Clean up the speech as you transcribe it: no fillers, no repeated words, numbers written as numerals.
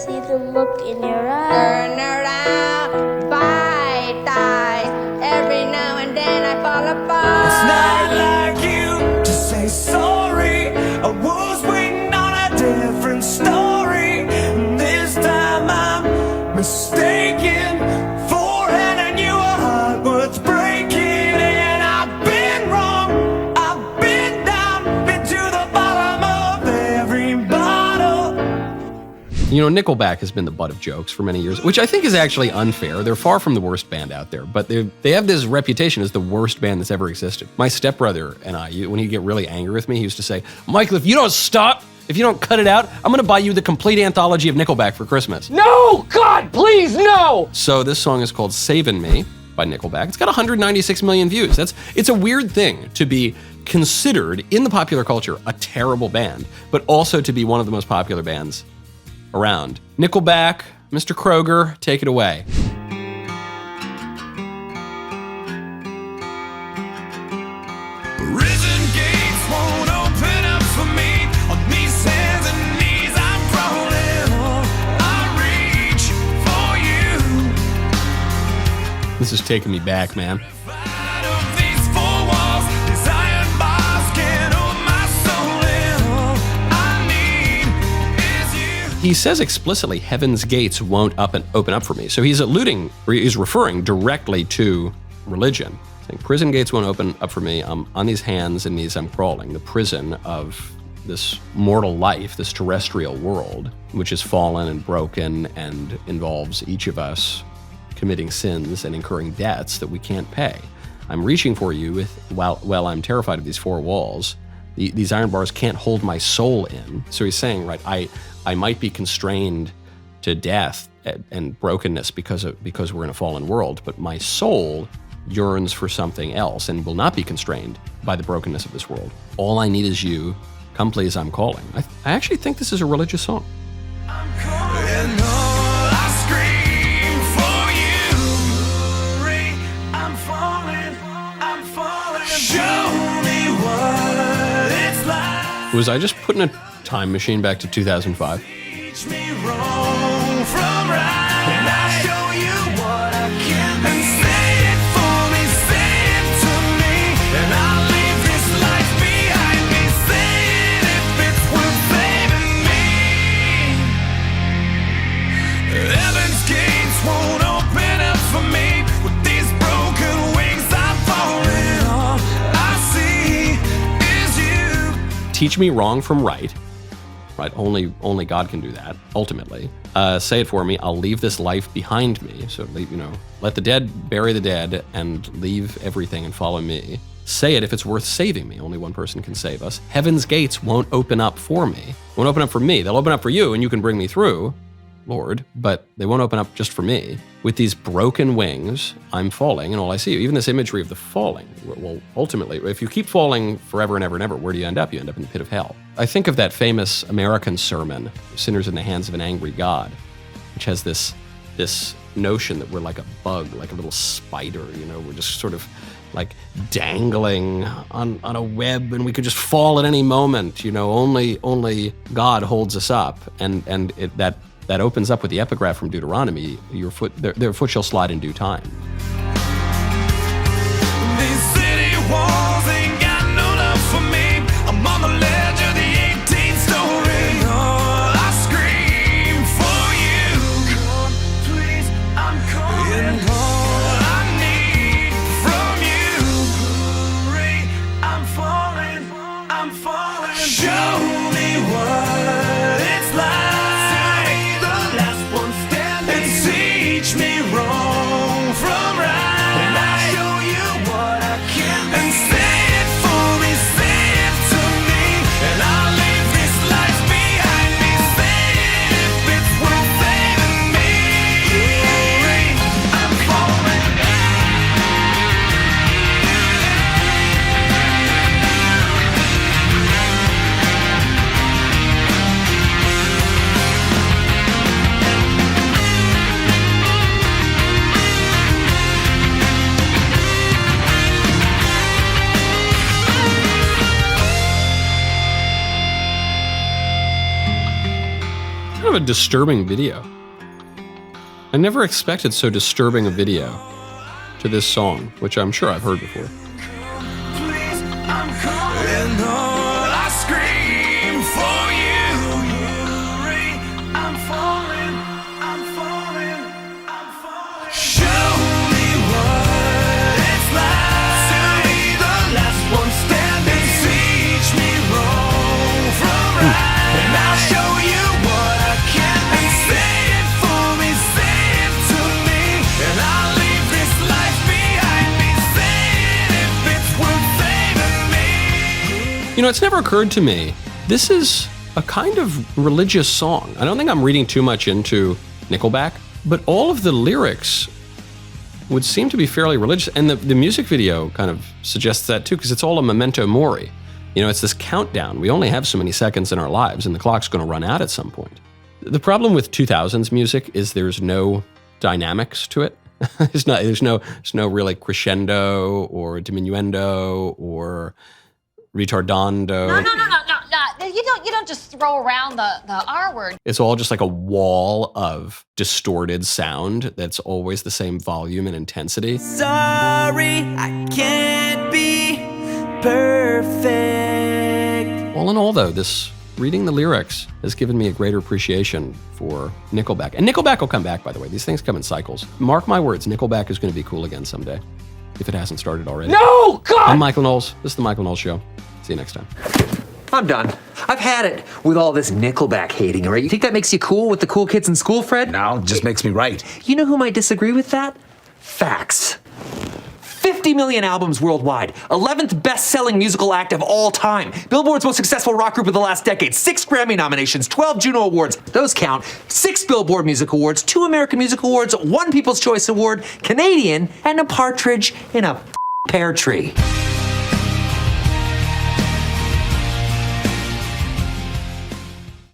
see the look in your eyes. Turn around, bite, die. Every now and then I fall apart. It's not like you to say sorry. I was waiting on a different story. This time I'm mistaken for handing you a heart worth breaking. And I've been wrong, I've been down, been to the bottom of every bottle. You know, Nickelback has been the butt of jokes for many years, which I think is actually unfair. They're far from the worst band out there, but they have this reputation as the worst band that's ever existed. My stepbrother and I, when he'd get really angry with me, he used to say, Michael, if you don't stop, if you don't cut it out, I'm gonna buy you the complete anthology of Nickelback for Christmas. No! God, please, no! So this song is called Savin Me by Nickelback. It's got 196 million views. It's a weird thing to be considered in the popular culture a terrible band, but also to be one of the most popular bands around. Nickelback, Mr. Kroger, take it away. Prison gates won't open up for me. On these hands and knees I'm crawling. I reach for you. This is taking me back, man. Out of these four walls, these iron bars can't hold my soul in. All I need is you. He says explicitly, heaven's gates won't open up for me. So he's alluding, or he's referring directly to religion. Saying, prison gates won't open up for me. I'm on these hands and knees I'm crawling. The prison of this mortal life, this terrestrial world, which is fallen and broken and involves each of us committing sins and incurring debts that we can't pay. I'm reaching for you while I'm terrified of these four walls. These iron bars can't hold my soul in. So he's saying, right, I might be constrained to death and brokenness because we're in a fallen world, but my soul yearns for something else and will not be constrained by the brokenness of this world. All I need is you. Come please, I'm calling. I actually think this is a religious song. I'm calling. And all I scream for you. I'm falling. Show me what it's like. Was I just putting a time machine back to 2005? Teach me wrong from right. And I show you what I can be. And say it for me, say it to me. And I'll leave this life behind me. Say it if it's worth saving me. Heaven's gates won't open up for me. With these broken wings I'm falling. All I see is you. Teach me wrong from right. Right, only God can do that, ultimately. Say it for me, I'll leave this life behind me. So, let the dead bury the dead and leave everything and follow me. Say it if it's worth saving me. Only one person can save us. Heaven's gates won't open up for me. Won't open up for me. They'll open up for you and you can bring me through, Lord, but they won't open up just for me. With these broken wings, I'm falling, and all I see, even this imagery of the falling, well, ultimately, if you keep falling forever and ever and ever, where do you end up? You end up in the pit of hell. I think of that famous American sermon, Sinners in the Hands of an Angry God, which has this notion that we're like a bug, like a little spider, we're just sort of like dangling on a web, and we could just fall at any moment, only God holds us up, and that opens up with the epigraph from Deuteronomy, their foot shall slide in due time. These city walls ain't got no love for me. I'm on the ledge of the 18th story. Oh, I scream for you. Come, please, I'm calling. And all I need from you. I'm falling. Show me what it's like. Teach me wrong from right. And I show you what I can be. And say it for me, say it to me. And I'll leave this life behind me. Say it if it's worth saving me. I'm falling. kind of a disturbing video. I never expected so disturbing a video to this song, which I'm sure I've heard before. Please, I'm calling. And all I scream for you. I'm falling, I'm falling, I'm falling. Show me what it's like to be the last one standing. Teach me wrong from right, and I'll show you what I can be. Say it for me, say it to me, and I'll leave this life behind me. Say it if it's worth saving me. You know, it's never occurred to me, this is a kind of religious song. I don't think I'm reading too much into Nickelback, but all of the lyrics would seem to be fairly religious. And the music video kind of suggests that too, because it's all a memento mori. You know, it's this countdown. We only have so many seconds in our lives, and the clock's going to run out at some point. The problem with 2000s music is there's no dynamics to it. There's no really crescendo or diminuendo or retardando. No. You don't just throw around the R word. It's all just like a wall of distorted sound that's always the same volume and intensity. Sorry, I can't be perfect. All in all, though, this reading the lyrics has given me a greater appreciation for Nickelback. And Nickelback will come back, by the way. These things come in cycles. Mark my words, Nickelback is going to be cool again someday, if it hasn't started already. No, God! I'm Michael Knowles. This is The Michael Knowles Show. See you next time. I'm done. I've had it with all this Nickelback hating, all right? You think that makes you cool with the cool kids in school, Fred? No, it just makes me right. You know who might disagree with that? Facts. 50 million albums worldwide, 11th best-selling musical act of all time, Billboard's most successful rock group of the last decade, 6 Grammy nominations, 12 Juno Awards, those count, 6 Billboard Music Awards, 2 American Music Awards, 1 People's Choice Award, Canadian, and a partridge in a pear tree.